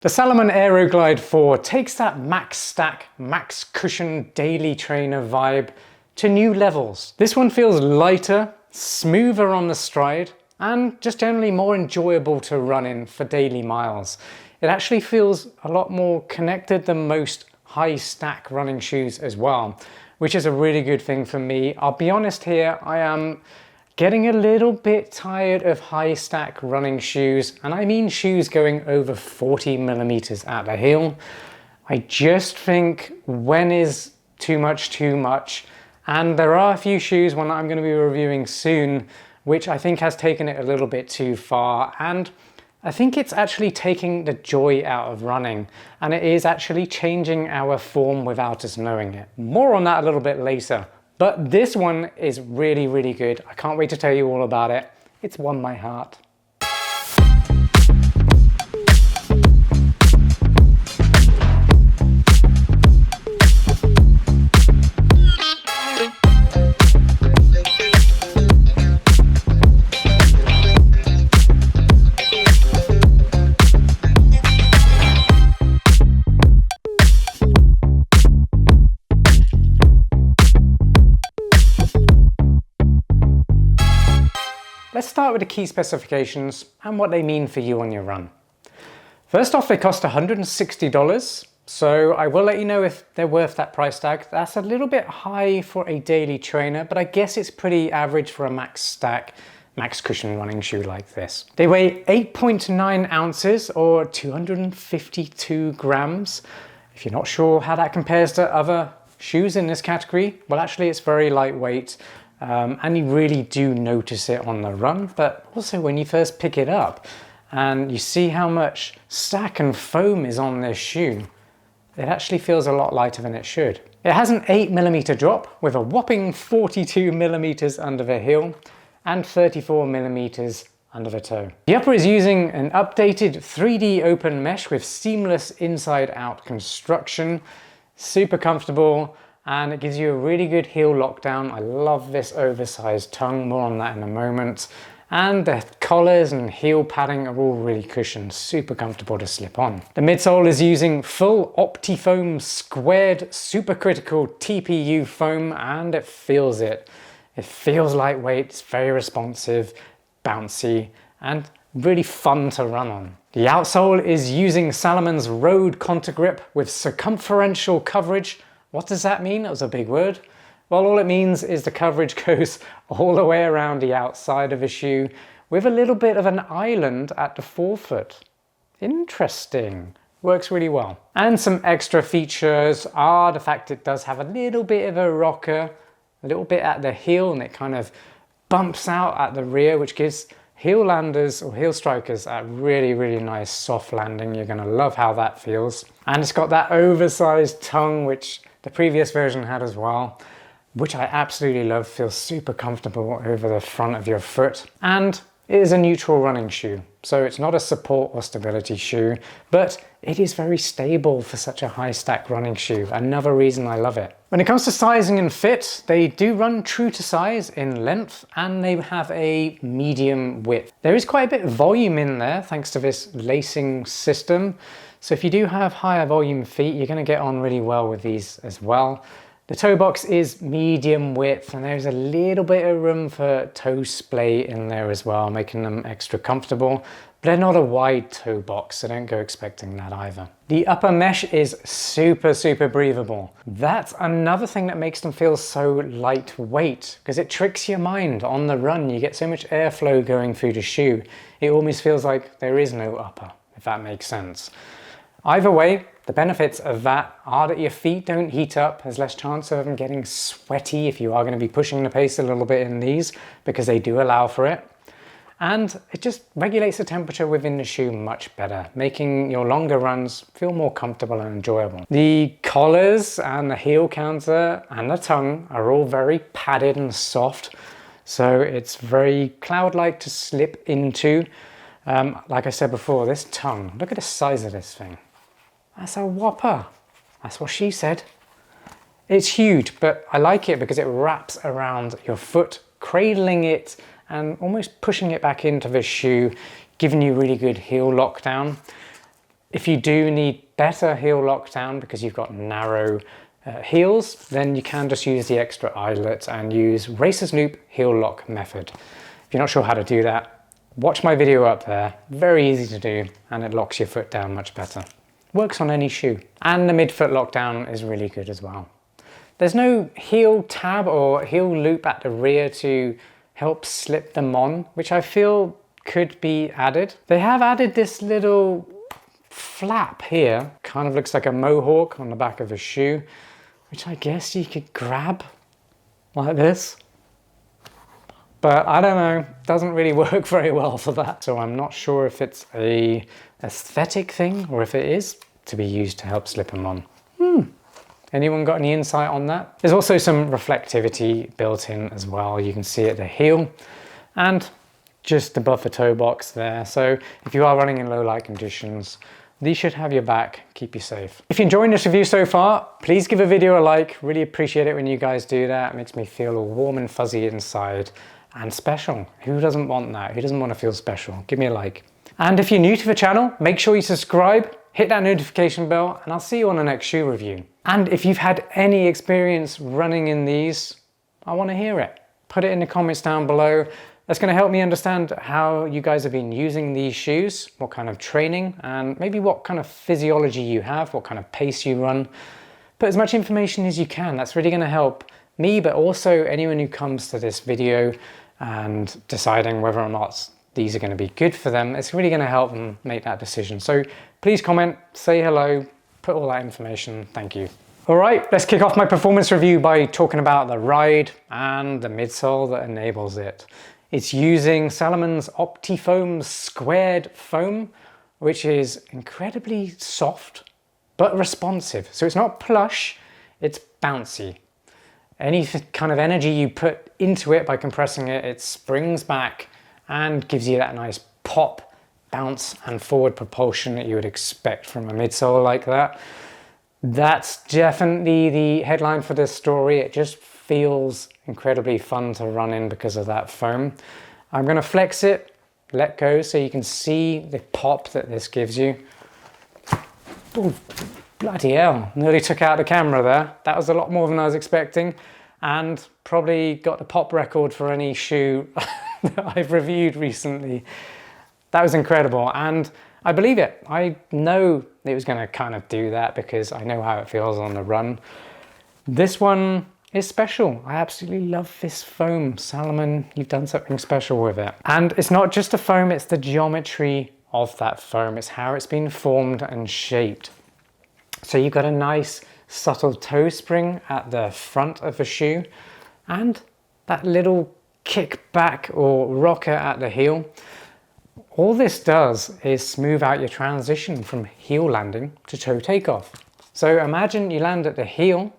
The Salomon Aero Glide 4 takes that max stack, max cushion daily trainer vibe to new levels. This one feels lighter, smoother on the stride, and just generally more enjoyable to run in for daily miles. It actually feels a lot more connected than most high stack running shoes as well, which is a really good thing for me. I'll be honest here, I am getting a little bit tired of high stack running shoes, and I mean shoes going over 40 millimeters at the heel. I just think when is too much, and there are a few shoes, one that I'm going to be reviewing soon, which I think has taken it a little bit too far, and I think it's actually taking the joy out of running, and it is actually changing our form without us knowing it. More on that a little bit later. But this one is really, really good. I can't wait to tell you all about it. It's won my heart. Let's start with the key specifications and what they mean for you on your run. First off, they cost $160, so I will let you know if they're worth that price tag. That's a little bit high for a daily trainer, but I guess it's pretty average for a max stack, max cushion running shoe like this. They weigh 8.9 ounces or 252 grams. If you're not sure how that compares to other shoes in this category, well, actually it's very lightweight. And you really do notice it on the run, but also when you first pick it up and you see how much stack and foam is on this shoe, it actually feels a lot lighter than it should. It has an 8mm drop with a whopping 42mm under the heel and 34mm under the toe. The upper is using an updated 3D open mesh with seamless inside-out construction, super comfortable, and it gives you a really good heel lockdown. I love this oversized tongue, more on that in a moment. And the collars and heel padding are all really cushioned, super comfortable to slip on. The midsole is using full Optifoam squared supercritical TPU foam, and it feels it. It feels lightweight, it's very responsive, bouncy, and really fun to run on. The outsole is using Salomon's Road Contagrip with circumferential coverage. What does that mean? That was a big word. Well, all it means is the coverage goes all the way around the outside of a shoe with a little bit of an island at the forefoot. Interesting. Works really well. And some extra features are the fact it does have a little bit of a rocker, a little bit at the heel, and it kind of bumps out at the rear, which gives heel landers or heel strikers a really, really nice soft landing. You're going to love how that feels. And it's got that oversized tongue, which the previous version had as well, which I absolutely love. Feels super comfortable over the front of your foot. And it is a neutral running shoe, so it's not a support or stability shoe, but it is very stable for such a high stack running shoe. Another reason I love it. When it comes to sizing and fit, they do run true to size in length, and they have a medium width. There is quite a bit of volume in there thanks to this lacing system. So if you do have higher volume feet, you're going to get on really well with these as well. The toe box is medium width, and there's a little bit of room for toe splay in there as well, making them extra comfortable. But they're not a wide toe box, so don't go expecting that either. The upper mesh is super, super breathable. That's another thing that makes them feel so lightweight, because it tricks your mind on the run. You get so much airflow going through the shoe. It almost feels like there is no upper, if that makes sense. Either way, the benefits of that are that your feet don't heat up. There's less chance of them getting sweaty if you are going to be pushing the pace a little bit in these, because they do allow for it. And it just regulates the temperature within the shoe much better, making your longer runs feel more comfortable and enjoyable. The collars and the heel counter and the tongue are all very padded and soft, so it's very cloud-like to slip into. Like I said before, this tongue, look at the size of this thing. That's a whopper. That's what she said. It's huge, but I like it because it wraps around your foot, cradling it and almost pushing it back into the shoe, giving you really good heel lockdown. If you do need better heel lockdown because you've got narrow heels, then you can just use the extra eyelet and use Racer's Loop heel lock method. If you're not sure how to do that, watch my video up there. Very easy to do, and it locks your foot down much better. Works on any shoe. And the midfoot lockdown is really good as well. There's no heel tab or heel loop at the rear to help slip them on, which I feel could be added. They have added this little flap here, kind of looks like a mohawk on the back of a shoe, which I guess you could grab like this. But I don't know, doesn't really work very well for that. So I'm not sure if it's a aesthetic thing or if it is to be used to help slip them on. Anyone got any insight on that? There's also some reflectivity built in as well. You can see at the heel and just above the toe box there. So if you are running in low light conditions, these should have your back, keep you safe. If you're enjoying this review so far, please give a video a like. Really appreciate it when you guys do that. It makes me feel all warm and fuzzy inside and special. Who doesn't want that? Who doesn't want to feel special? Give me a like. And if you're new to the channel, make sure you subscribe, hit that notification bell, and I'll see you on the next shoe review. And if you've had any experience running in these, I want to hear it. Put it in the comments down below. That's going to help me understand how you guys have been using these shoes, what kind of training, and maybe what kind of physiology you have, what kind of pace you run. Put as much information as you can. That's really going to help me, but also anyone who comes to this video and deciding whether or not these are going to be good for them. It's really going to help them make that decision. So please comment, say hello, put all that information. Thank you. All right, let's kick off my performance review by talking about the ride and the midsole that enables it. It's using Salomon's Optifoam squared foam, which is incredibly soft, but responsive. So it's not plush, it's bouncy. Any kind of energy you put into it by compressing it, it springs back and gives you that nice pop, bounce, and forward propulsion that you would expect from a midsole like that. That's definitely the headline for this story. It just feels incredibly fun to run in because of that foam. I'm going to flex it, let go, so you can see the pop that this gives you. Oh, bloody hell, nearly took out the camera there. That was a lot more than I was expecting, and probably got the pop record for any shoe that I've reviewed recently. That was incredible, and I believe it. I know it was going to kind of do that because I know how it feels on the run. This one is special. I absolutely love this foam. Salomon, you've done something special with it. And it's not just the foam, it's the geometry of that foam. It's how it's been formed and shaped. So you've got a nice subtle toe spring at the front of the shoe and that little kick back or rocker at the heel. All this does is smooth out your transition from heel landing to toe takeoff. So imagine you land at the heel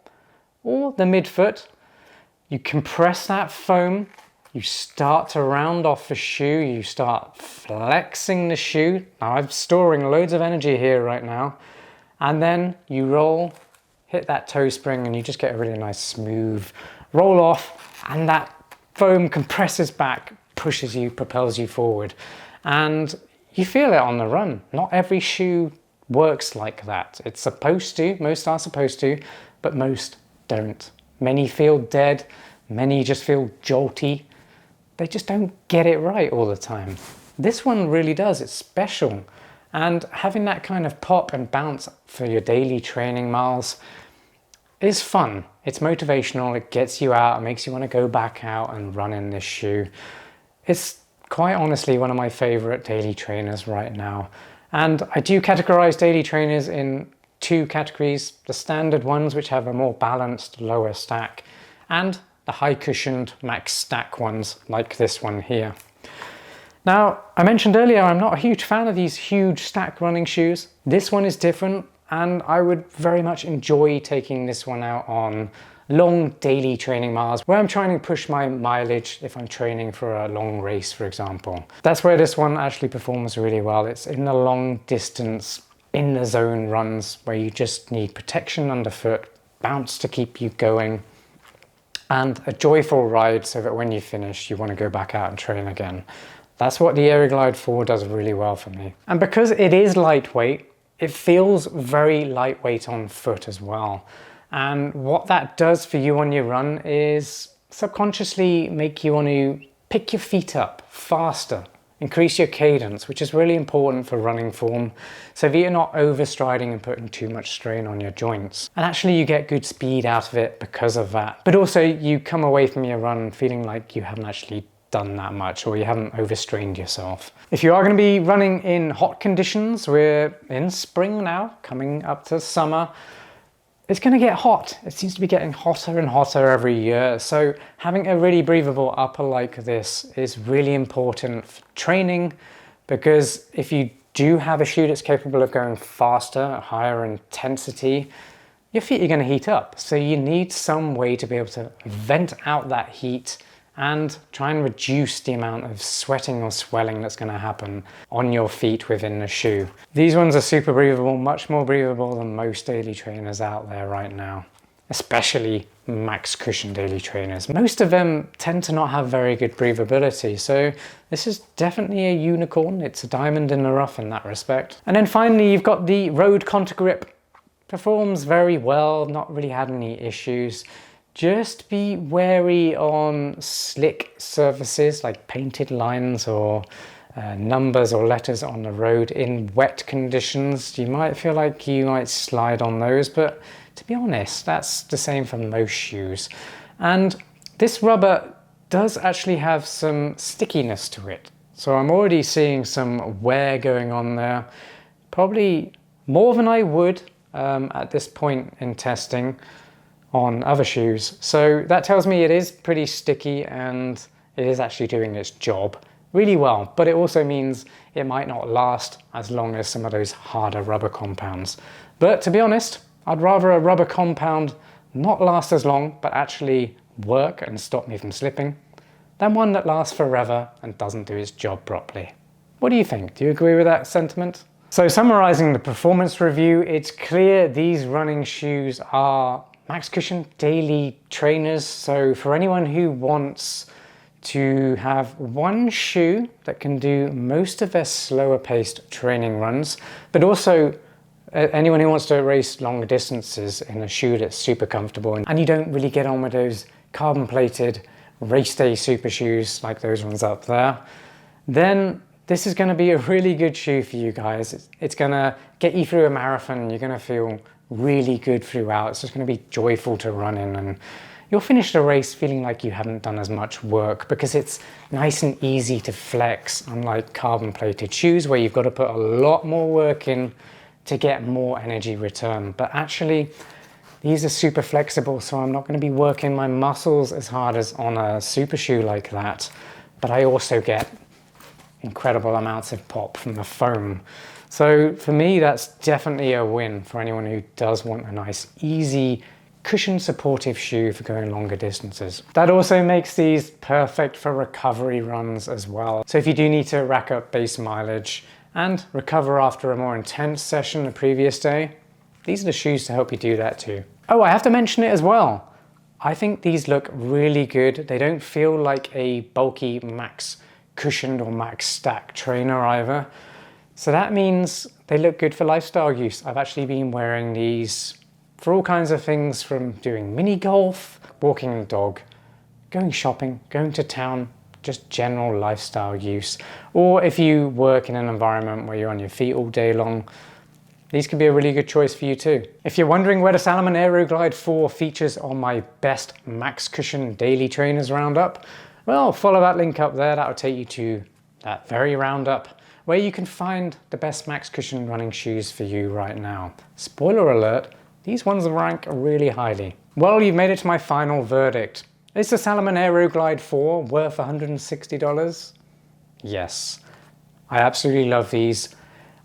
or the midfoot, you compress that foam, you start to round off the shoe, you start flexing the shoe. Now I'm storing loads of energy here right now. And then you roll, hit that toe spring, and you just get a really nice smooth roll off, and that foam compresses back, pushes you, propels you forward. And you feel it on the run. Not every shoe works like that. It's supposed to, most are supposed to, but most don't. Many feel dead, many just feel jolty. They just don't get it right all the time. This one really does, it's special. And having that kind of pop and bounce for your daily training miles is fun. It's motivational, it gets you out, it makes you want to go back out and run in this shoe. It's quite honestly one of my favorite daily trainers right now. And I do categorize daily trainers in two categories: the standard ones, which have a more balanced lower stack, and the high cushioned max stack ones like this one here. Now, I mentioned earlier I'm not a huge fan of these huge stack running shoes. This one is different, and I would very much enjoy taking this one out on long daily training miles where I'm trying to push my mileage if I'm training for a long race, for example. That's where this one actually performs really well. It's in the long distance, in the zone runs where you just need protection underfoot, bounce to keep you going, and a joyful ride so that when you finish, you want to go back out and train again. That's what the Aero Glide 4 does really well for me. And because it is lightweight, it feels very lightweight on foot as well. And what that does for you on your run is subconsciously make you want to pick your feet up faster, increase your cadence, which is really important for running form, so that you're not overstriding and putting too much strain on your joints. And actually you get good speed out of it because of that. But also you come away from your run feeling like you haven't actually done that much, or you haven't overstrained yourself. If you are going to be running in hot conditions, we're in spring now, coming up to summer, it's going to get hot. It seems to be getting hotter and hotter every year. So having a really breathable upper like this is really important for training, because if you do have a shoe that's capable of going faster, higher intensity, your feet are going to heat up. So you need some way to be able to vent out that heat and try and reduce the amount of sweating or swelling that's going to happen on your feet within the shoe. These ones are super breathable, much more breathable than most daily trainers out there right now, especially max cushion daily trainers. Most of them tend to not have very good breathability, so this is definitely a unicorn. It's a diamond in the rough in that respect. And then finally you've got the Road Contagrip. Performs very well, not really had any issues. Just be wary on slick surfaces like painted lines or numbers or letters on the road in wet conditions. You might feel like you might slide on those, but to be honest, that's the same for most shoes. And this rubber does actually have some stickiness to it. So I'm already seeing some wear going on there, probably more than I would at this point in testing on other shoes. So that tells me it is pretty sticky and it is actually doing its job really well, but it also means it might not last as long as some of those harder rubber compounds. But to be honest, I'd rather a rubber compound not last as long but actually work and stop me from slipping than one that lasts forever and doesn't do its job properly. What do you think? Do you agree with that sentiment? So summarizing the performance review, it's clear these running shoes are max cushion daily trainers. So for anyone who wants to have one shoe that can do most of their slower paced training runs, but also anyone who wants to race longer distances in a shoe that's super comfortable and you don't really get on with those carbon plated race day super shoes like those ones up there, then this is going to be a really good shoe for you guys. It's going to get you through a marathon. You're going to feel really good throughout. It's just going to be joyful to run in, and you'll finish the race feeling like you haven't done as much work because it's nice and easy to flex, unlike carbon plated shoes where you've got to put a lot more work in to get more energy return. But actually these are super flexible, so I'm not going to be working my muscles as hard as on a super shoe like that, but I also get incredible amounts of pop from the foam. So for me, that's definitely a win for anyone who does want a nice, easy, cushion supportive shoe for going longer distances. That also makes these perfect for recovery runs as well. So if you do need to rack up base mileage and recover after a more intense session the previous day, these are the shoes to help you do that too. Oh, I have to mention it as well. I think these look really good. They don't feel like a bulky max cushioned or max stack trainer either. So that means they look good for lifestyle use. I've actually been wearing these for all kinds of things, from doing mini golf, walking the dog, going shopping, going to town, just general lifestyle use. Or if you work in an environment where you're on your feet all day long, these could be a really good choice for you too. If you're wondering where the Salomon Aero Glide 4 features on my best max cushion daily trainers roundup, well, follow that link up there. That will take you to that very roundup where you can find the best max cushion running shoes for you right now. Spoiler alert, these ones rank really highly. Well, you've made it to my final verdict. Is the Salomon Aero Glide 4 worth $160? Yes, I absolutely love these.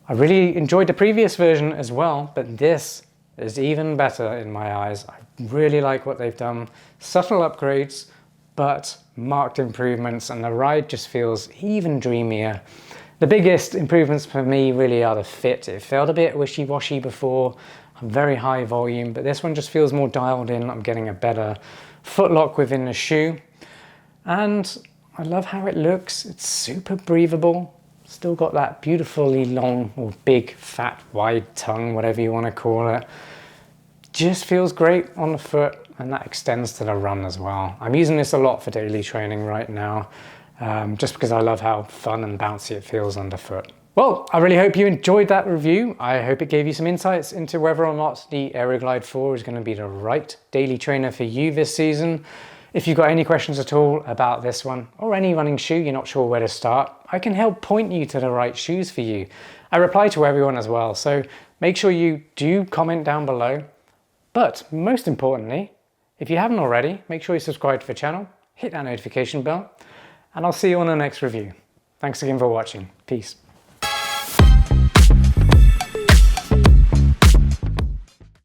I really enjoyed the previous version as well, but this is even better in my eyes. I really like what they've done. Subtle upgrades, but marked improvements, and the ride just feels even dreamier. The biggest improvements for me really are the fit. It felt a bit wishy-washy before, very high volume, but this one just feels more dialed in. I'm getting a better footlock within the shoe, and I love how it looks. It's super breathable, Still got that beautifully long or big, fat, wide tongue, whatever you want to call it. Just feels great on the foot, and that extends to the run as well. I'm using this a lot for daily training right now, just because I love how fun and bouncy it feels underfoot. Well, I really hope you enjoyed that review. I hope it gave you some insights into whether or not the Aero Glide 4 is going to be the right daily trainer for you this season. If you've got any questions at all about this one, or any running shoe you're not sure where to start, I can help point you to the right shoes for you. I reply to everyone as well, so make sure you do comment down below. But most importantly, if you haven't already, make sure you subscribe to the channel, hit that notification bell, and I'll see you on the next review. Thanks again for watching. Peace.